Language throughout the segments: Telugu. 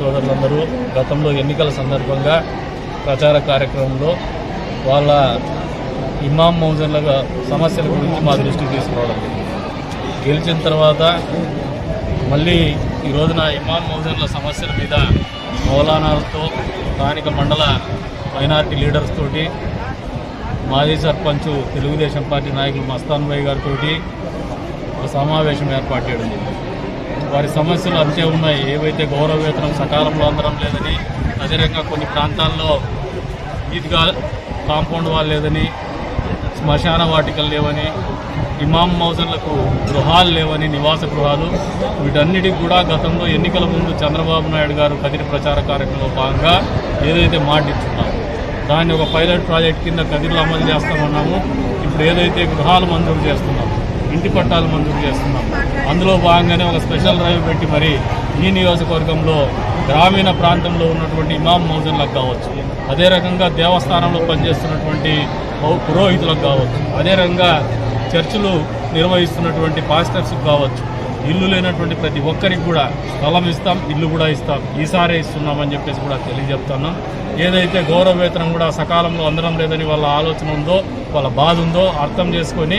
సోదరులందరూ గతంలో ఎన్నికల సందర్భంగా ప్రచార కార్యక్రమంలో వాళ్ళ ఇమాం మౌజన్ల సమస్యల గురించి మా దృష్టికి తీసుకురావడం గెలిచిన తర్వాత మళ్ళీ ఈ రోజున ఇమాం మౌజన్ల సమస్యల మీద మౌలానాలతో స్థానిక మండల మైనారిటీ లీడర్స్ తోటి మాజీ సర్పంచ్ తెలుగుదేశం పార్టీ నాయకులు మస్తాన్ భాయ్ గారితో ఒక సమావేశం ఏర్పాటు చేయడం జరిగింది. వారి సమస్యలు అంతే ఉన్నాయి. ఏవైతే గౌరవ వేతనం సకాలంలో అందడం లేదని, అదేవిధంగా కొన్ని ప్రాంతాల్లో ఈద్గా కాంపౌండ్ వాల్ లేదని, శ్మశాన వాటికలు లేవని, ఇమాం మౌజన్లకు గృహాలు లేవని, నివాస గృహాలు, వీటన్నిటికి కూడా గతంలో ఎన్నికల ముందు చంద్రబాబు నాయుడు గారు కదిరి ప్రచార కార్యక్రమంలో భాగంగా ఏదైతే మాట ఇచ్చున్నామో దాన్ని ఒక పైలట్ ప్రాజెక్ట్ కింద కదిరిలో అమలు చేస్తామన్నాము. ఇప్పుడు ఏదైతే గృహాలు మంజూరు చేస్తున్నాము, ఇంటి పట్టాలు మంజూరు చేస్తున్నాం, అందులో భాగంగానే ఒక స్పెషల్ డ్రైవ్ పెట్టి మరి ఈ నియోజకవర్గంలో గ్రామీణ ప్రాంతంలో ఉన్నటువంటి ఇమాం మౌజన్లకు కావచ్చు, అదే రకంగా దేవస్థానంలో పనిచేస్తున్నటువంటి పురోహితులకు కావచ్చు, అదే రకంగా చర్చిలు నిర్వహిస్తున్నటువంటి పాస్టర్స్కి కావచ్చు, ఇల్లు లేనటువంటి ప్రతి ఒక్కరికి కూడా స్థలం ఇస్తాం, ఇల్లు కూడా ఇస్తాం, ఈసారే ఇస్తున్నామని చెప్పేసి కూడా తెలియజెప్తున్నాం. ఏదైతే గౌరవ వేతనం కూడా సకాలంలో అందడం లేదని వాళ్ళ ఆలోచన ఉందో, వాళ్ళ బాధ ఉందో అర్థం చేసుకొని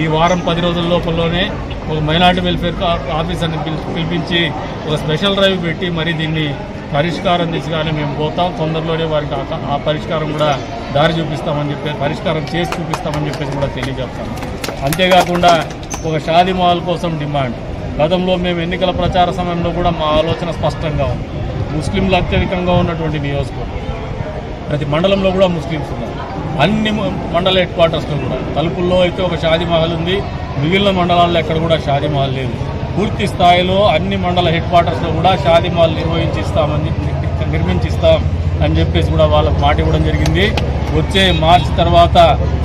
ఈ వారం 10 రోజుల లోపలనే ఒక మైనార్టీ వెల్ఫేర్ ఆఫీసర్ని పిలిపించి ఒక స్పెషల్ డ్రైవ్ పెట్టి మరి దీన్ని పరిష్కారం దిశగానే మేము పోతాం. తొందరలోనే వారికి ఆ పరిష్కారం కూడా దారి చూపిస్తామని చెప్పి, పరిష్కారం చేసి చూపిస్తామని చెప్పేసి కూడా తెలియజేస్తాము. అంతేకాకుండా ఒక షాదీ మహల్ కోసం డిమాండ్. గతంలో మేము ఎన్నికల ప్రచార సమయంలో కూడా మా ఆలోచన స్పష్టంగా ఉంది. ముస్లింలు అత్యధికంగా ఉన్నటువంటి నియోజకవర్గం, ప్రతి మండలంలో కూడా ముస్లిమ్స్ ఉన్నారు. అన్ని మండల హెడ్ క్వార్టర్స్లో కూడా తలుపుల్లో అయితే ఒక షాదీ మహల్ ఉంది, మిగిలిన మండలాల్లో ఎక్కడ కూడా షాదీ మహల్ లేదు. పూర్తి స్థాయిలో అన్ని మండల హెడ్ క్వార్టర్స్లో కూడా షాదీ మహల్ నిర్మించిస్తాం అని చెప్పేసి కూడా వాళ్ళకు మాట ఇవ్వడం జరిగింది. వచ్చే మార్చి తర్వాత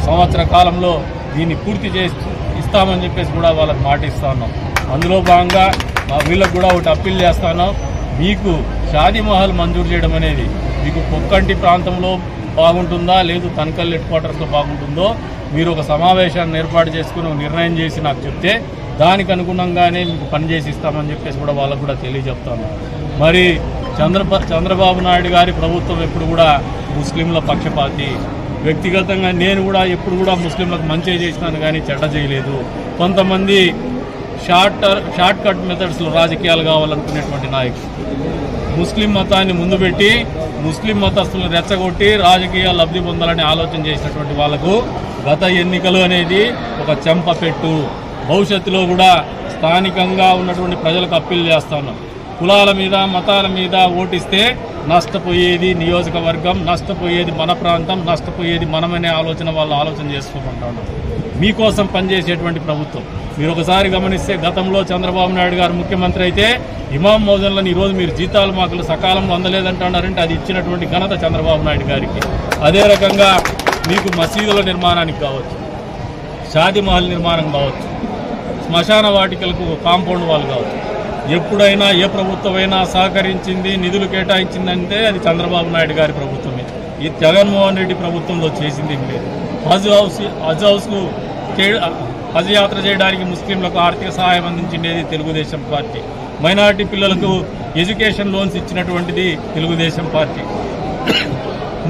సంవత్సర కాలంలో దీన్ని పూర్తి చేసి ఇస్తామని చెప్పేసి కూడా వాళ్ళకి మాట ఇస్తా ఉన్నాం. అందులో భాగంగా వీళ్ళకు కూడా ఒకటి అప్పీల్ చేస్తాను. మీకు షాదీ మహల్ మంజూరు చేయడం అనేది మీకు పొక్కంటి ప్రాంతంలో బాగుంటుందా, లేదు తనకల్ హెడ్ క్వార్టర్స్లో బాగుంటుందో మీరు ఒక సమావేశాన్ని ఏర్పాటు చేసుకుని నిర్ణయం చేసి నాకు చెప్తే దానికి అనుగుణంగానే మీకు పనిచేసి ఇస్తామని చెప్పేసి కూడా వాళ్ళకు కూడా తెలియజెప్తాను. మరి చంద్రబాబు నాయుడు గారి ప్రభుత్వం ఎప్పుడు కూడా ముస్లింల పక్షపాతి. వ్యక్తిగతంగా నేను కూడా ఎప్పుడు కూడా ముస్లింలకు మంచి చేసినాను కానీ చెడ్డ చేయలేదు. కొంతమంది షార్ట్ కట్ మెథడ్స్లో రాజకీయాలు కావాలనుకునేటువంటి నాయకులు ముస్లిం మతాన్ని ముందు పెట్టి ముస్లిం మతస్థులను రెచ్చగొట్టి రాజకీయ లబ్ధి పొందాలని ఆలోచన చేసినటువంటి వాళ్లకు గత ఎన్నికలు అనేది ఒక చెంపపెట్టు. భవిష్యత్తులో కూడా స్థానికంగా ఉన్నటువంటి ప్రజలకు అప్పీల్ చేస్తాను. కులాల మీద మతాల మీద ఓటిస్తే నష్టపోయేది నియోజకవర్గం, నష్టపోయేది మన ప్రాంతం, నష్టపోయేది మనమనే ఆలోచన వాళ్ళు ఆలోచన చేసుకోమంటాను. మీకోసం పనిచేసేటువంటి ప్రభుత్వం. మీరు ఒకసారి గమనిస్తే గతంలో చంద్రబాబు నాయుడు గారు ముఖ్యమంత్రి అయితే ఇమాం మౌజన్లను ఈరోజు మీరు జీతాలు మాకులు సకాలంలో అందలేదంటున్నారంటే అది ఇచ్చినటువంటి ఘనత చంద్రబాబు నాయుడు గారికి. అదే రకంగా మీకు మసీదుల నిర్మాణానికి కావచ్చు, షాదీ మహల్ నిర్మాణం కావచ్చు, శ్మశాన వాటికలకు కాంపౌండ్ వాళ్ళు కావచ్చు, ఎప్పుడైనా ఏ ప్రభుత్వమైనా సహకరించింది, నిధులు కేటాయించిందంటే అది చంద్రబాబు నాయుడు గారి ప్రభుత్వమే. ఈ జగన్మోహన్ రెడ్డి ప్రభుత్వంలో చేసింది లేదు. హజ్ యాత్ర చేయడానికి ముస్లింలకు ఆర్థిక సహాయం అందించిండేది తెలుగుదేశం పార్టీ. మైనారిటీ పిల్లలకు ఎడ్యుకేషన్ లోన్స్ ఇచ్చినటువంటిది తెలుగుదేశం పార్టీ.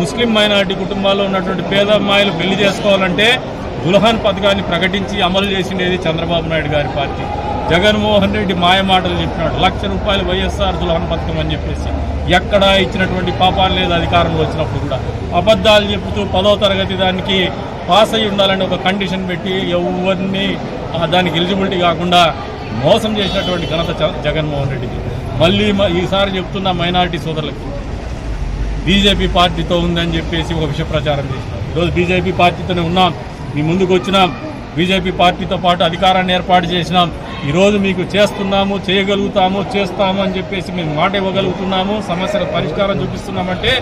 ముస్లిం మైనారిటీ కుటుంబాల్లో ఉన్నటువంటి పేద అమ్మాయిలు పెళ్లి చేసుకోవాలంటే దుల్హన్ పథకాన్ని ప్రకటించి అమలు చేసిండేది చంద్రబాబు నాయుడు గారి పార్టీ. జగన్మోహన్ రెడ్డి మాయ మాటలు చెప్పినాడు. ₹1,00,000 వైఎస్ఆర్ దుల్హన్ పథకం అని చెప్పేసి ఎక్కడా ఇచ్చినటువంటి పాపాలు లేదు. అధికారంలో వచ్చినప్పుడు కూడా అబద్ధాలు చెబుతూ 10వ తరగతి దానికి పాస్ అయ్యి ఉండాలని ఒక కండిషన్ పెట్టి ఎవరిని దానికి ఎలిజిబిలిటీ కాకుండా మోసం చేసినటువంటి ఘనత జగన్మోహన్ రెడ్డికి. మళ్ళీ ఈసారి చెప్తున్న మైనారిటీ సోదరులకి బీజేపీ పార్టీతో ఉందని చెప్పేసి ఒక విషయ ప్రచారం చేసినాం. ఈరోజు బీజేపీ పార్టీతోనే ఉన్నాం, మీ ముందుకు వచ్చినాం, బీజేపీ పార్టీతో పాటు అధికారాన్ని ఏర్పాటు చేసినాం. ఈరోజు మీకు చేస్తున్నాము, చేయగలుగుతాము, చేస్తాము అని చెప్పేసి మేము మాట ఇవ్వగలుగుతున్నాము, సమస్యల పరిష్కారం చూపిస్తున్నామంటే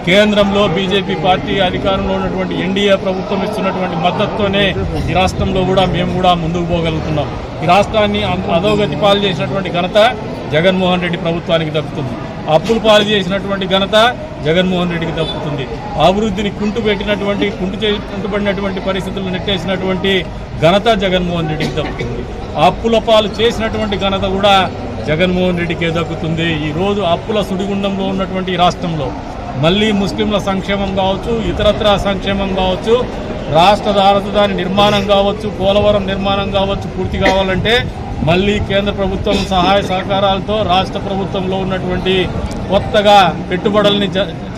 కేంద్రంలో బీజేపీ పార్టీ అధికారంలో ఉన్నటువంటి ఎన్డీఏ ప్రభుత్వం ఇస్తున్నటువంటి మద్దతుతోనే ఈ రాష్ట్రంలో కూడా మేము కూడా ముందుకు పోగలుగుతున్నాం. ఈ రాష్ట్రాన్ని అధోగతి పాలు చేసినటువంటి ఘనత జగన్మోహన్ రెడ్డి ప్రభుత్వానికి దక్కుతుంది. అప్పులు పాలు చేసినటువంటి ఘనత జగన్మోహన్ రెడ్డికి దక్కుతుంది. అభివృద్ధిని కుంటుపడినటువంటి పరిస్థితులు నెట్టేసినటువంటి ఘనత జగన్మోహన్ రెడ్డికి దక్కుతుంది. అప్పుల పాలు చేసినటువంటి ఘనత కూడా జగన్మోహన్ రెడ్డికే దక్కుతుంది. ఈరోజు అప్పుల సుడిగుండంలో ఉన్నటువంటి ఈ రాష్ట్రంలో మళ్ళీ ముస్లింల సంక్షేమం కావచ్చు, ఇతరత్ర సంక్షేమం కావచ్చు, రాష్ట్ర రాజధాని నిర్మాణం కావచ్చు, పోలవరం నిర్మాణం కావచ్చు పూర్తి కావాలంటే మళ్ళీ కేంద్ర ప్రభుత్వం సహాయ సహకారాలతో రాష్ట్ర ప్రభుత్వంలో ఉన్నటువంటి కొత్తగా పెట్టుబడుల్ని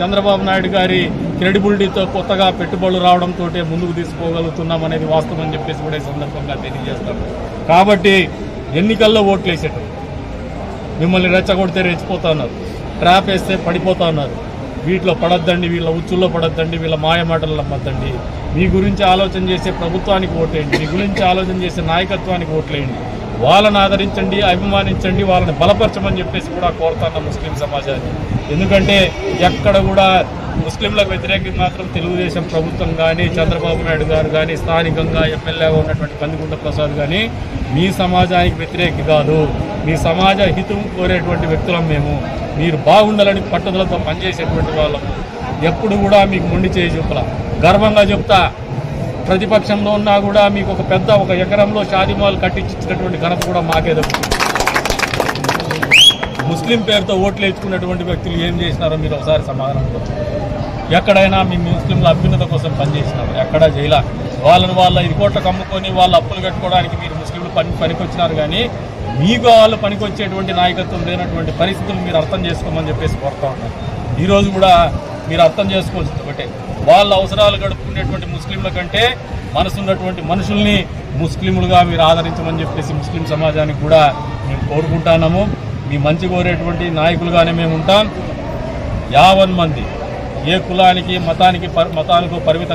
చంద్రబాబు నాయుడు గారి క్రెడిబిలిటీతో కొత్తగా పెట్టుబడులు రావడంతో ముందుకు తీసుకోగలుగుతున్నాం అనేది వాస్తవం అని చెప్పేసి కూడా ఈ సందర్భంగా తెలియజేస్తాం. కాబట్టి ఎన్నికల్లో ఓట్లు వేసేటం మిమ్మల్ని రెచ్చగొడితే రెచ్చిపోతా ఉన్నారు, ట్రాప్ వేస్తే పడిపోతా ఉన్నారు. వీటిలో పడద్దండి, వీళ్ళ ఉచ్చుల్లో పడద్దండి, వీళ్ళ మాయమాటలు నమ్మద్దండి. మీ గురించి ఆలోచన చేసే ప్రభుత్వానికి ఓట్లేయండి, మీ గురించి ఆలోచన చేసే నాయకత్వానికి ఓట్లేయండి. వాళ్ళని ఆదరించండి, అభిమానించండి, వాళ్ళని బలపరచమని చెప్పేసి కూడా కోరుతాను ముస్లిం సమాజాన్ని. ఎందుకంటే ఎక్కడ కూడా ముస్లింలకు వ్యతిరేకంగా మాత్రం తెలుగుదేశం ప్రభుత్వం కానీ, చంద్రబాబు నాయుడు గారు కానీ, స్థానికంగా ఎమ్మెల్యేగా ఉన్నటువంటి కందికుంట ప్రసాద్ కానీ మీ సమాజానికి వ్యతిరేకి కాదు. మీ సమాజ హితం కోరేటువంటి వ్యక్తులం మేము. మీరు బాగుండాలని పట్టుదలతో పనిచేసేటువంటి వాళ్ళము. ఎప్పుడు కూడా మీకు మొండి చేయి చూపల గర్వంగా చెప్తా. ప్రతిపక్షంలో ఉన్నా కూడా మీకు ఒక ఎకరంలో షాదీమాలు కట్టించినటువంటి ఘనత కూడా మాకే దక్కుతుంది. ముస్లిం పేరుతో ఓట్లు వేసుకున్నటువంటి వ్యక్తులు ఏం చేసినారో మీరు ఒకసారి సమాధానం చెప్పండి. ఎక్కడైనా మీ ముస్లింల అభ్యున్నత కోసం పనిచేసినారు? ఎక్కడా జైలా. వాళ్ళ 5 కోట్లకు అమ్ముకొని వాళ్ళ అప్పులు కట్టుకోవడానికి మీరు ముస్లింలు పనికొచ్చినారు. కానీ మీకు వాళ్ళు పనికొచ్చేటువంటి నాయకత్వం లేనటువంటి పరిస్థితులు మీరు అర్థం చేసుకోమని చెప్పేసి కోరుతా ఉంటారు. ఈరోజు కూడా మీరు అర్థం చేసుకోవాల్సింది ఒకటే, వాళ్ళ అవసరాలు గడుపుకునేటువంటి ముస్లింల కంటే మనసున్నటువంటి మనుషుల్ని ముస్లింలుగా మీరు ఆదరించమని చెప్పేసి ముస్లిం సమాజానికి కూడా మేము కోరుకుంటున్నాము. మీ మంచి కోరేటువంటి నాయకులుగానే మేము ఉంటాం. 50 మంది ఏ కులానికి మతానికి పరిమితం